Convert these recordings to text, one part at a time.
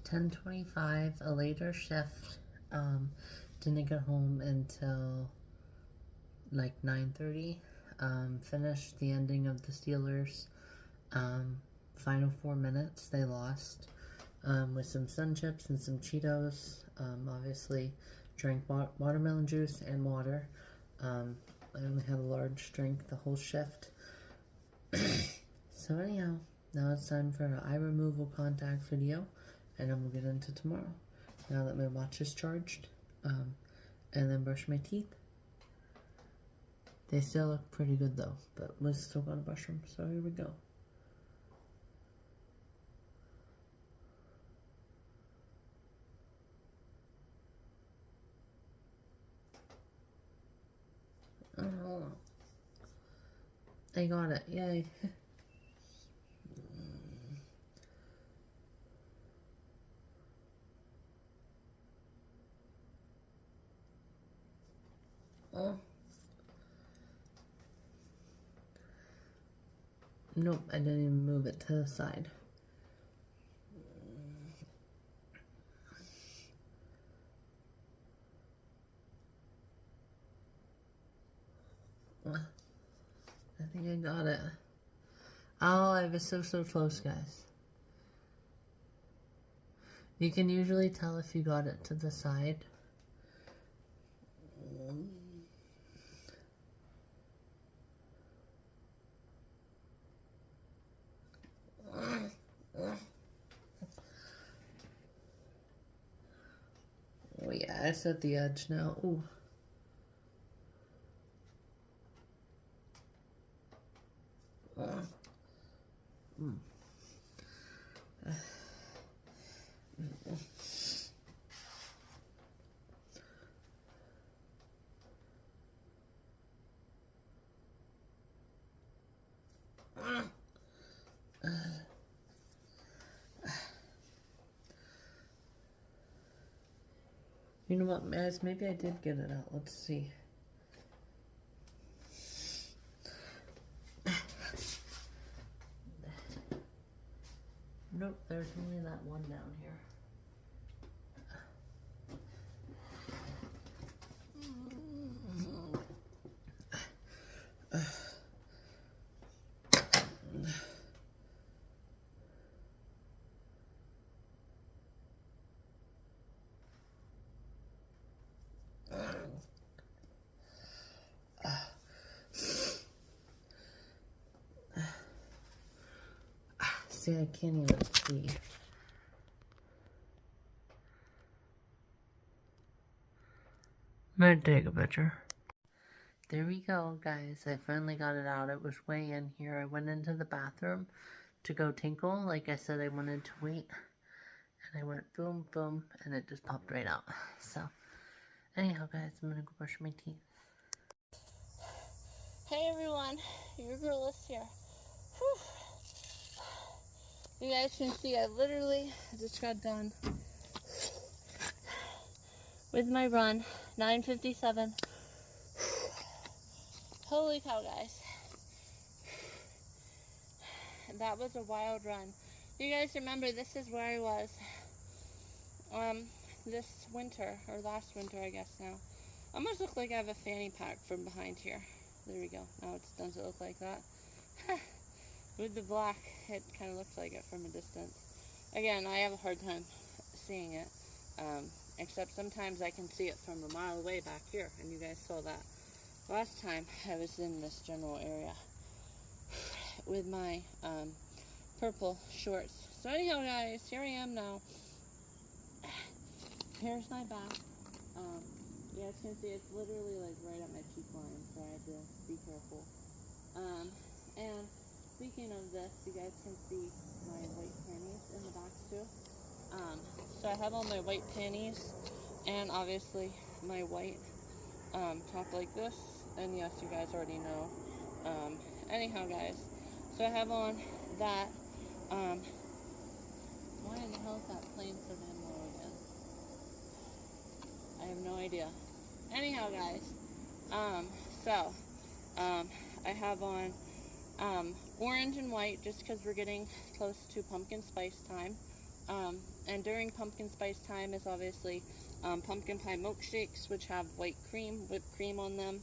10:25, a later shift. Didn't get home until like 9:30. Finished the ending of the Steelers. Final 4 minutes, they lost. With some Sun Chips and some Cheetos. Obviously, drank watermelon juice and water. I only had a large drink the whole shift. So anyhow, now it's time for an eye removal contact video, and then we'll get into tomorrow. Now that my watch is charged, and then brush my teeth. They still look pretty good though, but we still gotta brush them, so here we go. Oh, I got it, yay. Oh. Nope, I didn't even move it to the side. I think I got it. Oh, I was so close, guys. You can usually tell if you got it to the side. Oh yeah, it's at the edge now. Ooh. You know what, guys? Maybe I did get it out. Let's see. Nope, there's only that one down here. See, I can't even see. I'm gonna take a picture. There we go, guys. I finally got it out. It was way in here. I went into the bathroom to go tinkle. Like I said, I wanted to wait. And I went boom, boom, and it just popped right out. So, anyhow, guys, I'm gonna go brush my teeth. Hey everyone, your girl is here. Whew. You guys can see I literally just got done with my run, 9:57. Holy cow, guys. That was a wild run. You guys remember this is where I was this winter, or last winter I guess now. I almost look like I have a fanny pack from behind here. There we go. Now it doesn't look like that. With the black, it kind of looks like it from a distance. Again, I have a hard time seeing it, except sometimes I can see it from a mile away back here, and you guys saw that last time I was in this general area with my purple shorts. So anyhow, guys, here I am now. Here's my back. You guys can see it's literally like right at my cheek line, so I have to be careful. And speaking of this, you guys can see my white panties in the back too. So I have all my white panties and obviously my white top like this. And yes, you guys already know. Anyhow, guys, so I have on that. Why in the hell is that plane so damn low again? I have no idea. Anyhow, guys, I have on orange and white just because we're getting close to pumpkin spice time. And during pumpkin spice time is obviously pumpkin pie milkshakes, which have whipped cream on them.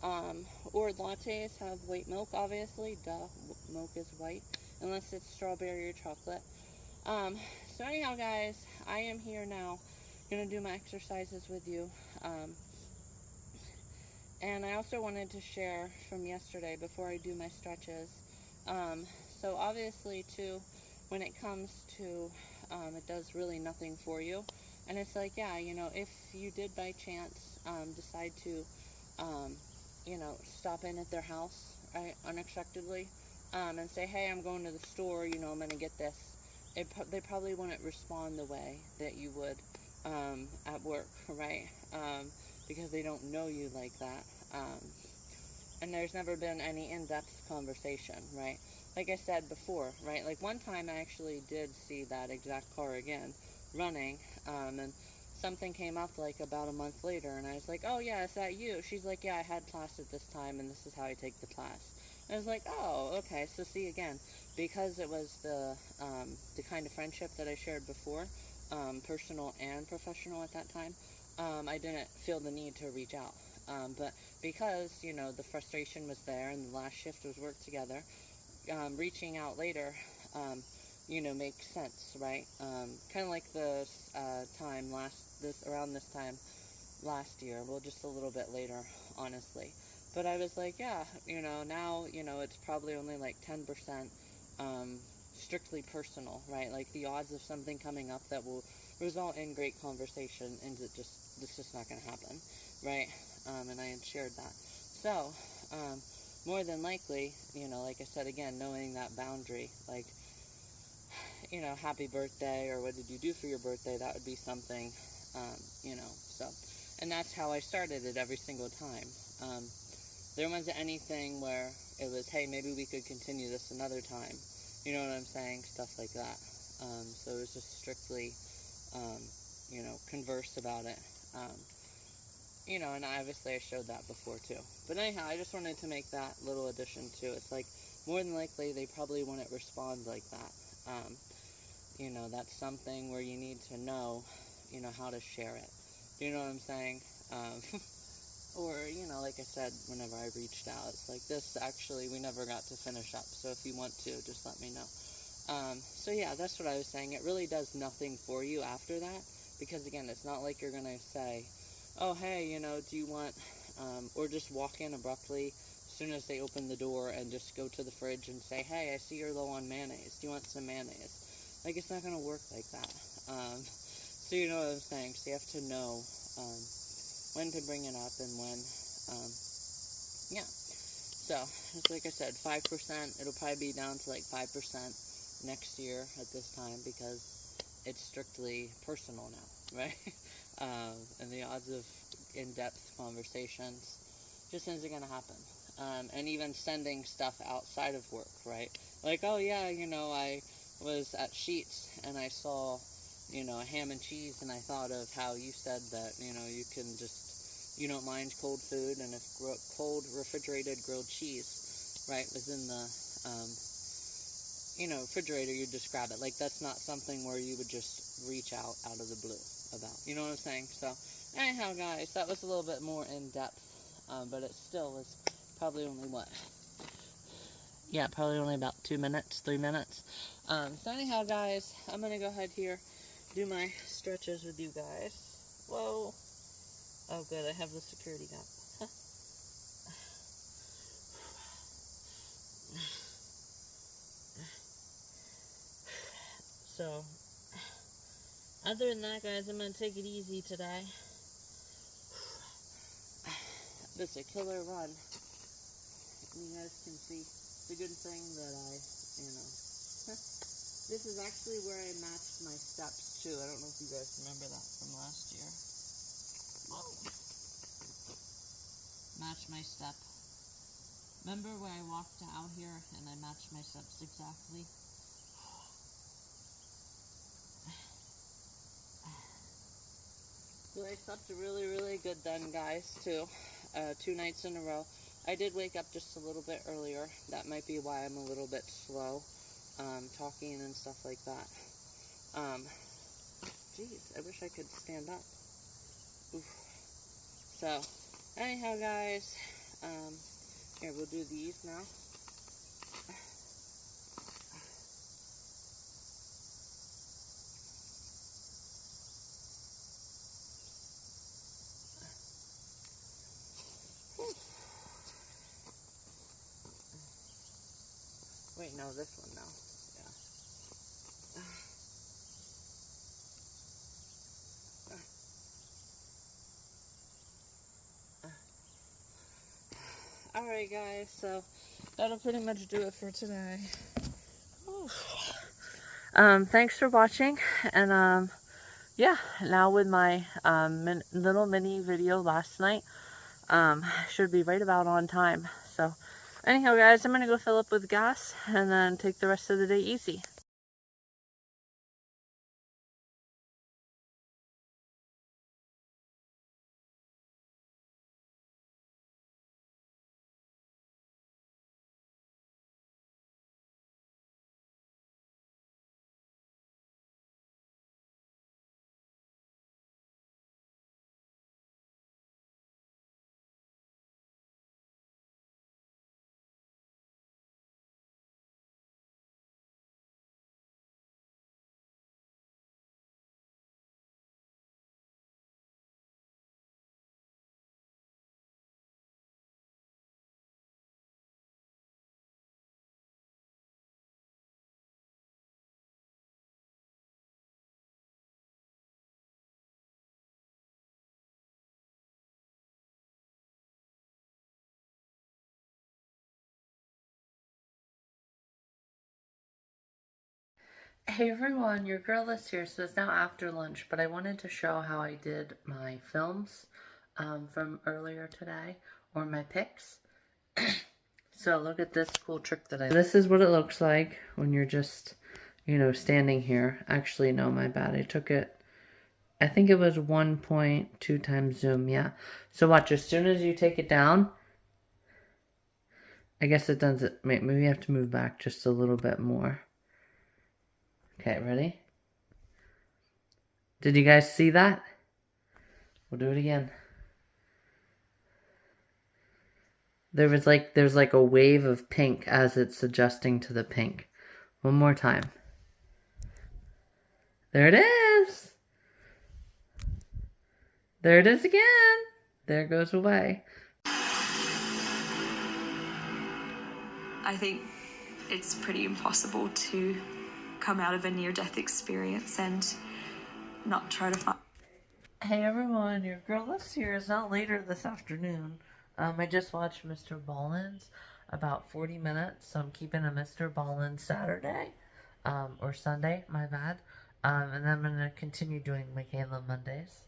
Or lattes have white milk, obviously. Duh, milk is white, unless it's strawberry or chocolate. So anyhow, guys, I am here now, gonna do my exercises with you. And I also wanted to share from yesterday before I do my stretches. So obviously, too, when it comes to, it does really nothing for you. And it's like, yeah, you know, if you did by chance decide to, stop in at their house, right, unexpectedly, and say, hey, I'm going to the store, you know, I'm going to get this, they probably wouldn't respond the way that you would at work, right? Because they don't know you like that. And there's never been any in-depth conversation, right? Like I said before, right? Like one time I actually did see that exact car again running, and something came up like about a month later, and I was like, oh yeah, is that you? She's like, yeah, I had class at this time, and this is how I take the class. And I was like, oh, okay. So see, again, because it was the kind of friendship that I shared before, personal and professional at that time, I didn't feel the need to reach out. But because, you know, the frustration was there and the last shift was worked together, reaching out later, makes sense, right? Kind of like the time around this time last year, well, just a little bit later, honestly. But I was like, yeah, you know, now, you know, it's probably only like 10% strictly personal, right? Like the odds of something coming up that will result in great conversation, and it's just not going to happen, right? And I had shared that. So, more than likely, you know, like I said, again, knowing that boundary, like, you know, happy birthday, or what did you do for your birthday, that would be something, so, and that's how I started it every single time. There wasn't anything where it was, hey, maybe we could continue this another time, you know what I'm saying, stuff like that. So it was just strictly, converse about it. And obviously I showed that before too. But anyhow, I just wanted to make that little addition too. It's like, more than likely, they probably wouldn't respond like that. That's something where you need to know, how to share it. Do you know what I'm saying? Or, like I said, whenever I reached out, it's like, this actually, we never got to finish up. So if you want to, just let me know. So yeah, that's what I was saying. It really does nothing for you after that. Because again, it's not like you're going to say, oh, hey, do you want, or just walk in abruptly as soon as they open the door and just go to the fridge and say, hey, I see you're low on mayonnaise. Do you want some mayonnaise? Like, it's not going to work like that. So you know what I'm saying. So you have to know when to bring it up and when, yeah. So, it's like I said, 5%, it'll probably be down to like 5% next year at this time because it's strictly personal now, right? And the odds of in-depth conversations just isn't going to happen. And even sending stuff outside of work, right? Like, oh yeah, I was at Sheetz and I saw, a ham and cheese, and I thought of how you said that, you can just, you don't mind cold food, and if cold refrigerated grilled cheese, right, was in the, refrigerator, you'd just grab it. Like, that's not something where you would just reach out of the blue about. You know what I'm saying? So, anyhow, guys, that was a little bit more in-depth, but it still was probably only, probably only about 2 minutes, 3 minutes. So anyhow, guys, I'm going to go ahead here, do my stretches with you guys. Whoa. Oh, good, I have the security gun. So, other than that, guys, I'm going to take it easy today. This is a killer run. You guys can see the good thing that this is actually where I matched my steps too. I don't know if you guys remember that from last year. Whoa. Match my step. Remember when I walked out here and I matched my steps exactly? So I slept really, really good then, guys, too. 2 nights in a row. I did wake up just a little bit earlier. That might be why I'm a little bit slow talking and stuff like that. Jeez, I wish I could stand up. Oof. So, anyhow, guys, here, we'll do these now. Wait, no, this one now. Yeah. Alright, guys, so that'll pretty much do it for today. Thanks for watching, and yeah, now with my little mini video last night, should be right about on time. So anyhow, guys, I'm gonna go fill up with gas and then take the rest of the day easy. Hey everyone, your girl is here. So it's now after lunch, but I wanted to show how I did my films from earlier today, or my pics. So look at this cool trick that I did. This is what it looks like when you're just, you know, standing here. Actually, no, my bad. I took it, I think it was 1.2 times zoom, yeah. So watch, as soon as you take it down, I guess it does it. Maybe you have to move back just a little bit more. Okay, ready? Did you guys see that? We'll do it again. There's like a wave of pink as it's adjusting to the pink. One more time. There it is. There it is again. There it goes away. I think it's pretty impossible to come out of a near-death experience and not try to find... Hey everyone, your girl Liz here. Is not later this afternoon. I just watched Mr. Ballin's about 40 minutes, so I'm keeping a Mr. Ballin Saturday, or Sunday, my bad. And then I'm going to continue doing Michaela Mondays.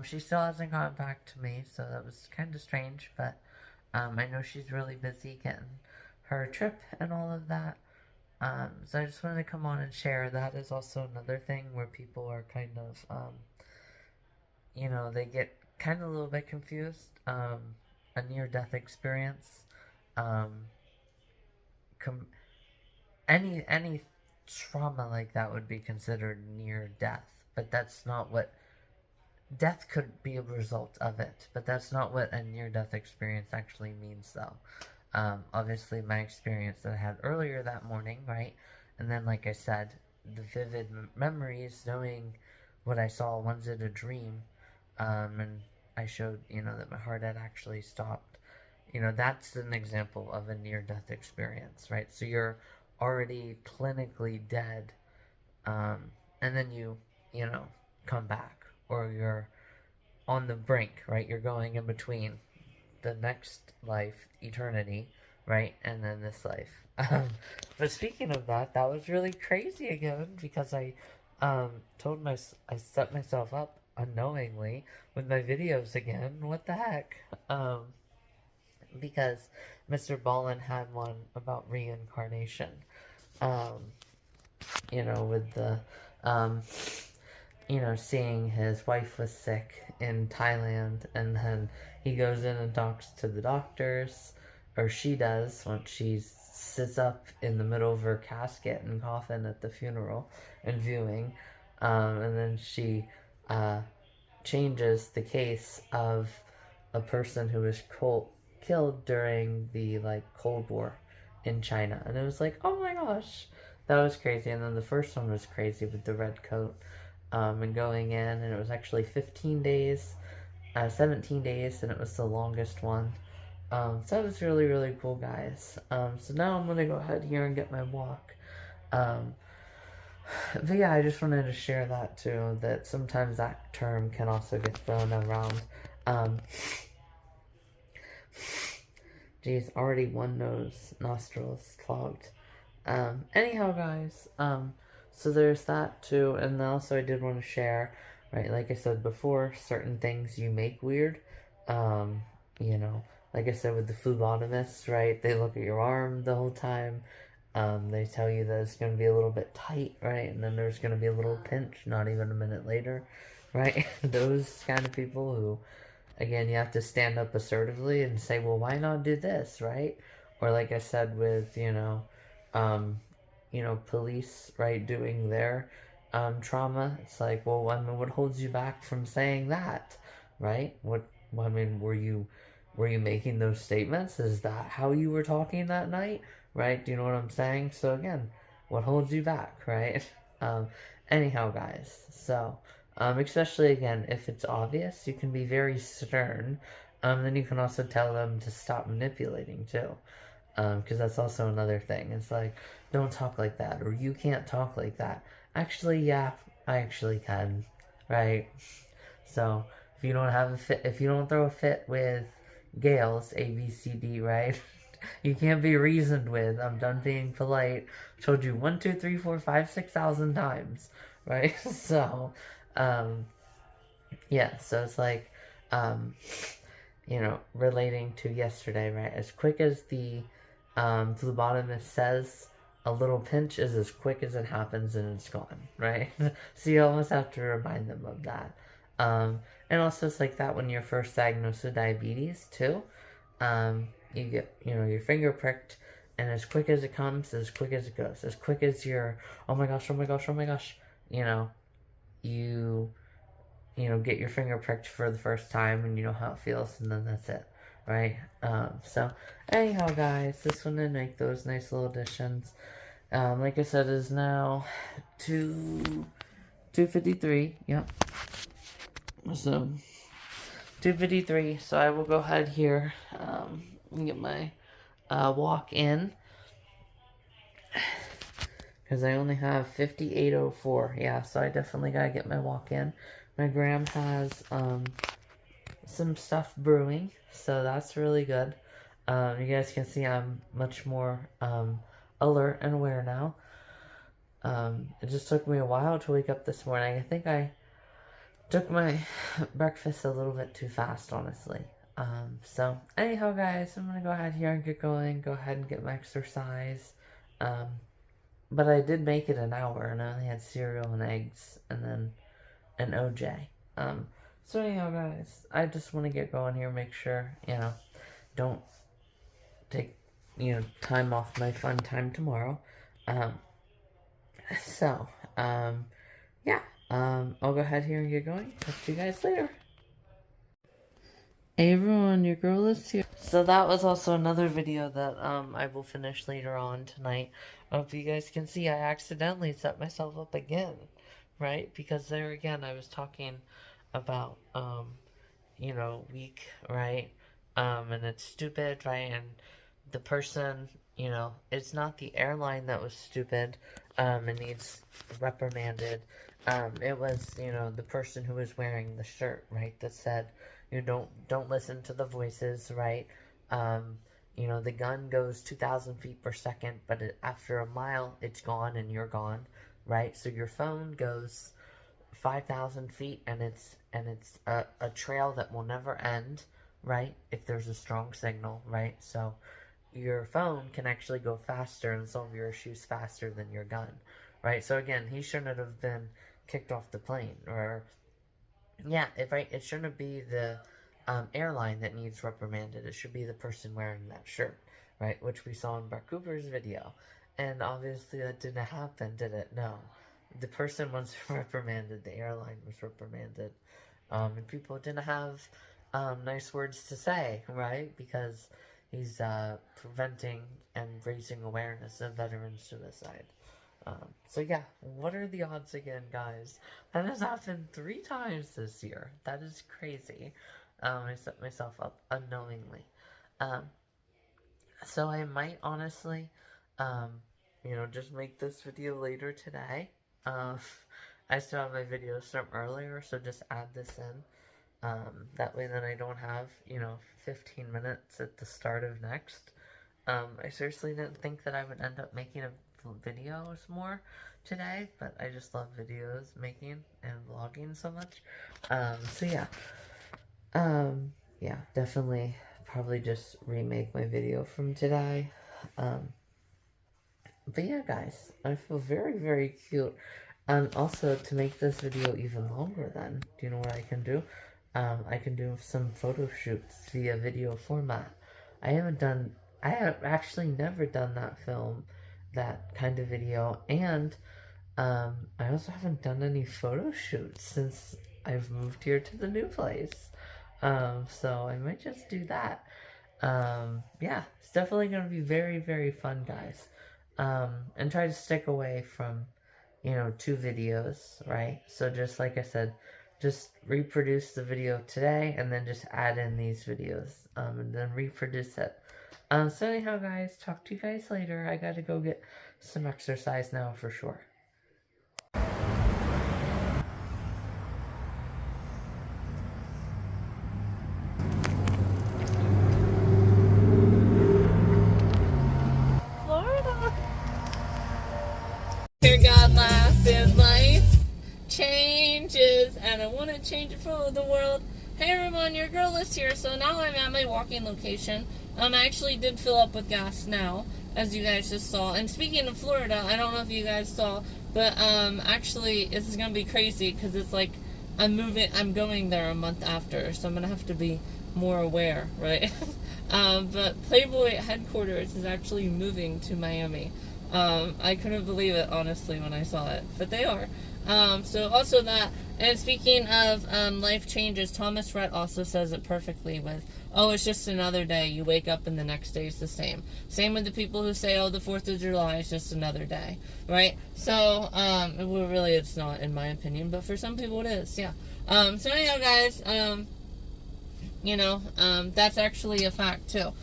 She still hasn't gotten back to me, so that was kind of strange, but I know she's really busy getting her trip and all of that. So I just wanted to come on and share. That is also another thing where people are kind of, you know, they get kind of a little bit confused. A near-death experience. Any trauma like that would be considered near death, but that's not what... Death could be a result of it, but that's not what a near-death experience actually means, though. Obviously, my experience that I had earlier that morning, right? And then, like I said, the vivid memories, knowing what I saw, was it a dream? And I showed, you know, that my heart had actually stopped. You know, that's an example of a near-death experience, right? So you're already clinically dead, and then you know, come back, or you're on the brink, right? You're going in between the next life, eternity, right? And then this life. But speaking of that, that was really crazy again, because I set myself up unknowingly with my videos again. What the heck? Because Mr. Ballin had one about reincarnation. You know, with the, you know, seeing his wife was sick in Thailand, and then he goes in and talks to the doctors, or she does, once she sits up in the middle of her casket and coffin at the funeral and viewing. And then she changes the case of a person who was killed during the like Cold War in China, and it was like, oh my gosh, that was crazy. And then the first one was crazy with the red coat, and going in, and it was actually 15 days, 17 days, and it was the longest one. So that was really, really cool, guys. So now I'm gonna go ahead here and get my walk. But yeah, I just wanted to share that too, that sometimes that term can also get thrown around. Geez, already one nostril is clogged. Anyhow, guys, so there's that too, and also I did want to share, right, like I said before, certain things you make weird, you know, like I said with the phlebotomist, right, they look at your arm the whole time, they tell you that it's going to be a little bit tight, right, and then there's going to be a little pinch, not even a minute later, right, those kind of people who, again, you have to stand up assertively and say, well, why not do this, right, or like I said with, police, right, doing their trauma. It's like, well, I mean, what holds you back from saying that, right? I mean, were you making those statements? Is that how you were talking that night, right? Do you know what I'm saying? So again, what holds you back, right? Um, anyhow, guys, so, especially again, if it's obvious, you can be very stern. Then you can also tell them to stop manipulating too. Because that's also another thing. It's like, don't talk like that, or you can't talk like that. Actually, yeah, I actually can, right? So, if you don't have a fit, if you don't throw a fit with Gales, A, B, C, D, right? You can't be reasoned with. I'm done being polite. Told you 1, 2, 3, 4, 5, 6,000 times, right? So, yeah, so it's like, relating to yesterday, right? As quick as the phlebotomist says, a little pinch is as quick as it happens and it's gone, right? So you almost have to remind them of that. And also it's like that when you're first diagnosed with diabetes too. You get, your finger pricked, and as quick as it comes, as quick as it goes, as quick as you're, oh my gosh, oh my gosh, oh my gosh, you get your finger pricked for the first time and you know how it feels, and then that's it, right? So anyhow, guys, this one did make those nice little additions. Like I said, it is now 2:53. Yep. So 2:53. So I will go ahead here and get my walk in, because I only have 58:04. Yeah, so I definitely gotta get my walk in. My gram has some stuff brewing, so that's really good. You guys can see I'm much more alert and aware now. It just took me a while to wake up this morning. I think I took my breakfast a little bit too fast, honestly. So anyhow, guys, I'm gonna go ahead here and get going. Go ahead and get my exercise. But I did make it an hour, and I only had cereal and eggs, and then an OJ. So anyhow, guys, I just want to get going here, make sure, don't take, time off my fun time tomorrow. Yeah, I'll go ahead here and get going. Talk to you guys later. Hey everyone, your girl is here. So that was also another video that I will finish later on tonight. If you guys can see, I accidentally set myself up again, right? Because there again, I was talking about weak, right? And it's stupid, right? And the person, it's not the airline that was stupid, and needs reprimanded. It was, the person who was wearing the shirt, right? That said, don't listen to the voices, right? The gun goes 2,000 feet per second, but after a mile, it's gone and you're gone, right? So your phone goes 5,000 feet, and it's a trail that will never end, right? If there's a strong signal, right? So your phone can actually go faster and solve your issues faster than your gun, right? So again, he shouldn't have been kicked off the plane, or it shouldn't be the airline that needs reprimanded. It should be the person wearing that shirt, right? Which we saw in Bart Cooper's video, and obviously that didn't happen, did it? No. the person was reprimanded, the airline was reprimanded, and people didn't have nice words to say, right? Because he's preventing and raising awareness of veteran suicide. So yeah, what are the odds again, guys? That has happened 3 times this year. That is crazy. I set myself up unknowingly. Um, so I might honestly, um, just make this video later today. Um, I still have my videos from earlier, so just add this in. That way then I don't have, 15 minutes at the start of next. I seriously didn't think that I would end up making videos more today, but I just love videos making and vlogging so much. So yeah. Yeah, definitely probably just remake my video from today. But yeah, guys, I feel very, very cute. And also, to make this video even longer then, do you know what I can do? I can do some photo shoots via video format. I have actually never done that kind of video, and I also haven't done any photo shoots since I've moved here to the new place. So I might just do that. Yeah, it's definitely going to be very, very fun, guys. And try to stick away from, 2 videos, right? So just like I said, just reproduce the video today and then just add in these videos, and then reproduce it. So anyhow, guys, talk to you guys later. I gotta go get some exercise now for sure. Florida. Hear God laugh in life changes, and I want to change it for the world. Hey everyone, your girl is here. So now I'm at my walking location. I actually did fill up with gas now, as you guys just saw. And speaking of Florida, I don't know if you guys saw, but actually this is gonna be crazy because it's like I'm going there a month after, so I'm gonna have to be more aware, right? But Playboy headquarters is actually moving to Miami. I couldn't believe it, honestly, when I saw it, but they are. So also that, and speaking of life changes, Thomas Rhett also says it perfectly with, oh, it's just another day. You wake up and the next day is the same. Same with the people who say, oh, the 4th of July is just another day, right? So, well, really it's not, in my opinion, but for some people it is, yeah. So anyhow, guys, that's actually a fact too.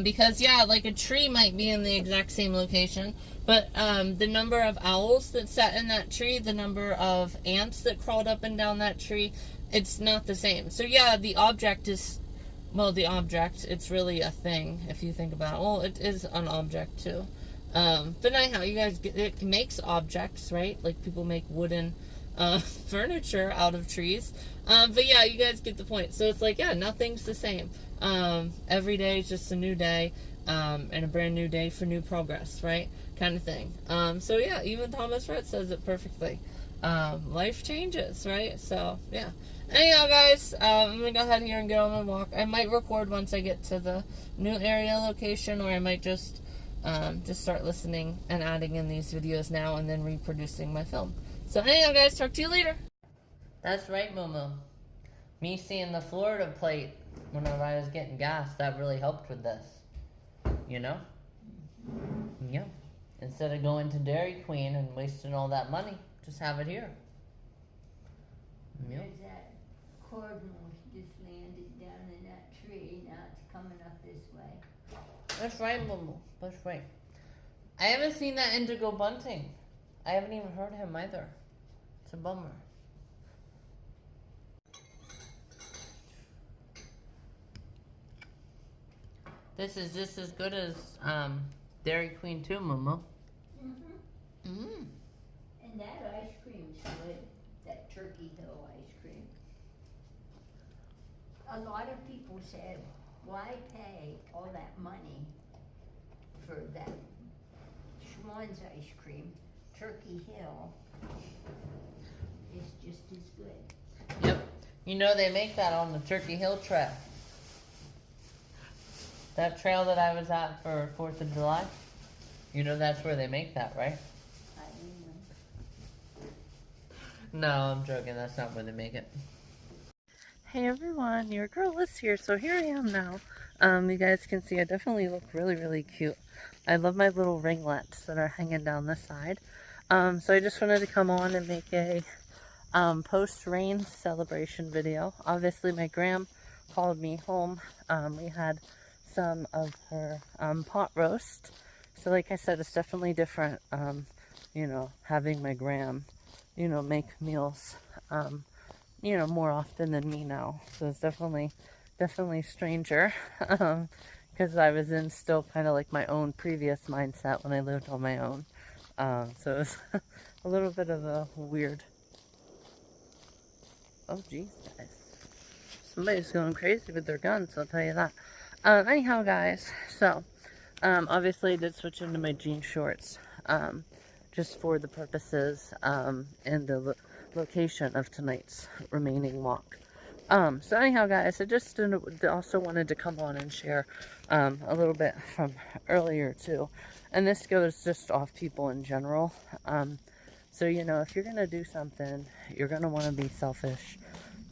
Because yeah, like a tree might be in the exact same location, but the number of owls that sat in that tree, the number of ants that crawled up and down that tree, it's not the same. So yeah, the object is, well, it's really a thing if you think about it. Well, it is an object too. But anyhow, you guys it makes objects, right? Like people make wooden furniture out of trees. But yeah, you guys get the point. So it's like, yeah, nothing's the same. Every day is just a new day, and a brand new day for new progress, right? Kind of thing. So yeah, even Thomas Rhett says it perfectly. Life changes, right? So yeah. Anyhow, guys, I'm gonna go ahead here and get on my walk. I might record once I get to the new area location, or I might just start listening and adding in these videos now and then reproducing my film. So anyhow, guys, talk to you later. That's right, Momo. Me seeing the Florida plate whenever I was getting gas, that really helped with this. You know? Yeah. Instead of going to Dairy Queen and wasting all that money, just have it here. Yep. There's that cardinal just landed down in that tree. Now it's coming up this way. That's right, Momo. That's right. I haven't seen that indigo bunting. I haven't even heard him either. It's a bummer. This is just as good as Dairy Queen too, Momo. And that ice cream's good. That Turkey Hill ice cream. A lot of people said, why pay all that money for that Schwann's ice cream? Turkey Hill is just as good. Yep. You know they make that on the Turkey Hill Trail. That trail that I was at for 4th of July. You know that's where they make that, right? I don't know. No, I'm joking. That's not where they make it. Hey everyone, your girl is here. So here I am now. You guys can see I definitely look really, really cute. I love my little ringlets that are hanging down the side. So I just wanted to come on and make a post-rain celebration video. Obviously my gram called me home. We had some of her pot roast. So like I said, it's definitely different, you know, having my gram, you know, make meals, you know, more often than me now. So it's definitely stranger, because I was in still kind of like my own previous mindset when I lived on my own. So it was a little bit of a weird, oh geez guys, somebody's going crazy with their guns, I'll tell you that. Anyhow guys, so obviously I did switch into my jean shorts, just for the purposes and the location of tonight's remaining walk. So anyhow guys, I just also wanted to come on and share a little bit from earlier too, and this goes just off people in general. So you know, if you're gonna do something, you're gonna want to be selfish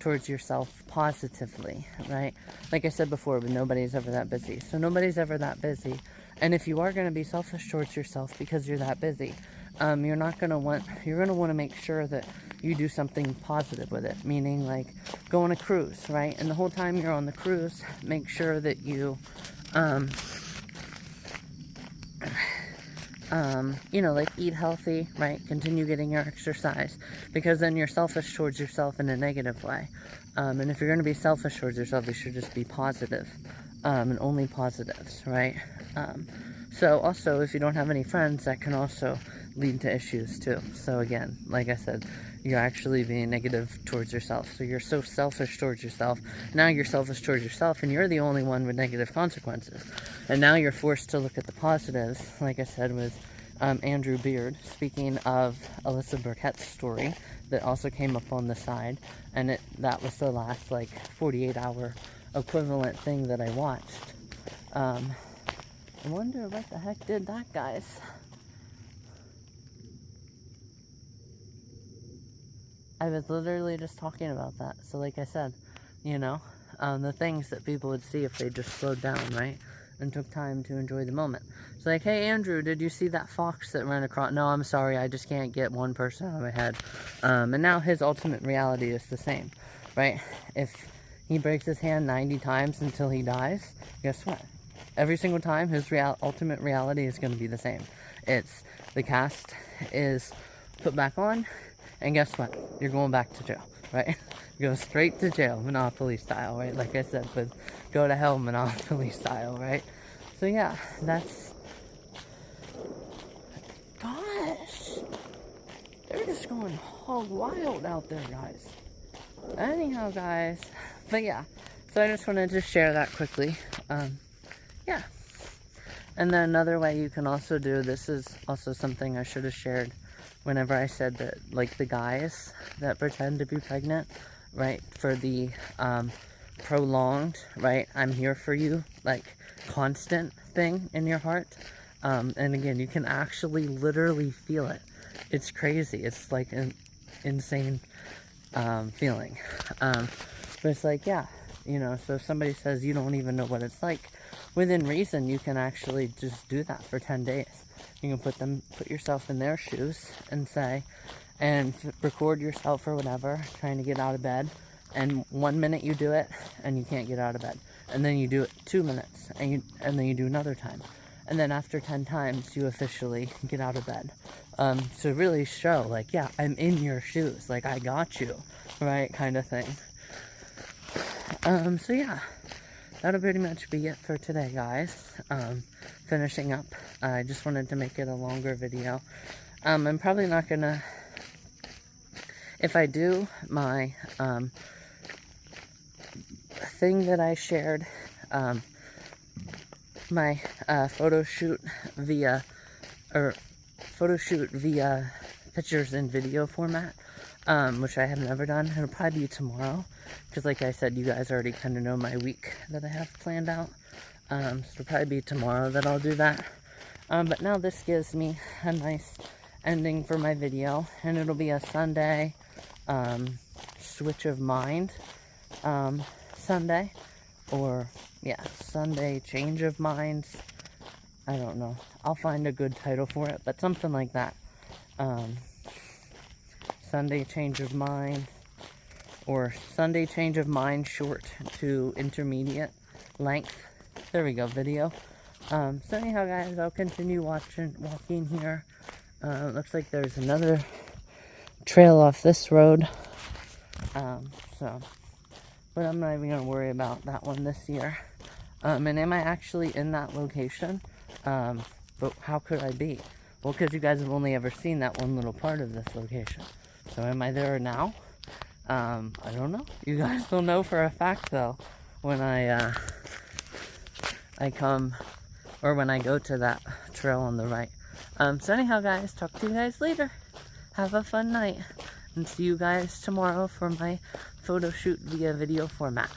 towards yourself positively, right? Like I said before, but nobody's ever that busy. So nobody's ever that busy. And if you are going to be selfish towards yourself because you're that busy, you're going to want to make sure that you do something positive with it. Meaning like go on a cruise, right? And the whole time you're on the cruise, make sure that you, you know, like eat healthy, right? Continue getting your exercise, because then you're selfish towards yourself in a negative way. And if you're going to be selfish towards yourself, you should just be positive, and only positives, right? So also, if you don't have any friends, that can also lead to issues too. So again, like I said, you're actually being negative towards yourself. So you're so selfish towards yourself. Now you're selfish towards yourself, and you're the only one with negative consequences. And now you're forced to look at the positives, like I said, with Andrew Beard, speaking of Alyssa Burkett's story that also came up on the side, and that was the last like 48-hour equivalent thing that I watched. I wonder what the heck did that, guys. I was literally just talking about that. So like I said, you know, the things that people would see if they just slowed down, right? And took time to enjoy the moment. So like, hey Andrew, did you see that fox that ran across? No, I'm sorry, I just can't get one person out of my head. And now his ultimate reality is the same, right? If he breaks his hand 90 times until he dies, guess what? Every single time, his ultimate reality is going to be the same. It's the cast is put back on, and guess what? You're going back to jail, right? You go straight to jail, Monopoly style, right? Like I said, with go to hell, Monopoly style, right? So yeah, that's... Gosh! They're just going hog wild out there, guys. Anyhow, guys. But yeah, so I just wanted to share that quickly. Yeah. And then another way you can also do, this is also something I should have shared whenever I said that, like the guys that pretend to be pregnant, right, for the prolonged, right, I'm here for you, like constant thing in your heart. And again, you can actually literally feel it. It's crazy. It's like an insane feeling. But it's like, yeah, you know, so if somebody says you don't even know what it's like, within reason, you can actually just do that for 10 days. You can put yourself in their shoes and say, and record yourself or whatever, trying to get out of bed. And 1 minute you do it, and you can't get out of bed. And then you do it 2 minutes, and then you do another time. And then after 10 times, you officially get out of bed. To really show, like, yeah, I'm in your shoes. Like, I got you, right, kind of thing. So yeah, that'll pretty much be it for today, guys. Finishing up, I just wanted to make it a longer video. I'm probably not gonna, if I do my thing that I shared, my photo shoot via pictures and video format, which I have never done. It'll probably be tomorrow, because like I said, you guys already kind of know my week that I have planned out. So it'll probably be tomorrow that I'll do that. But now this gives me a nice ending for my video, and it'll be a Sunday Switch of Mind Sunday, or yeah, Sunday Change of Minds. I don't know. I'll find a good title for it, but something like that. Sunday Change of Mind, or Sunday Change of Mind short to intermediate length. There we go, video. So anyhow, guys, I'll continue walking here. Looks like there's another trail off this road. But I'm not even going to worry about that one this year. And am I actually in that location? But how could I be? Well, because you guys have only ever seen that one little part of this location. So am I there now? I don't know. You guys will know for a fact, though, when I come, or when I go to that trail on the right. So anyhow, guys, talk to you guys later. Have a fun night, and see you guys tomorrow for my photo shoot via video format.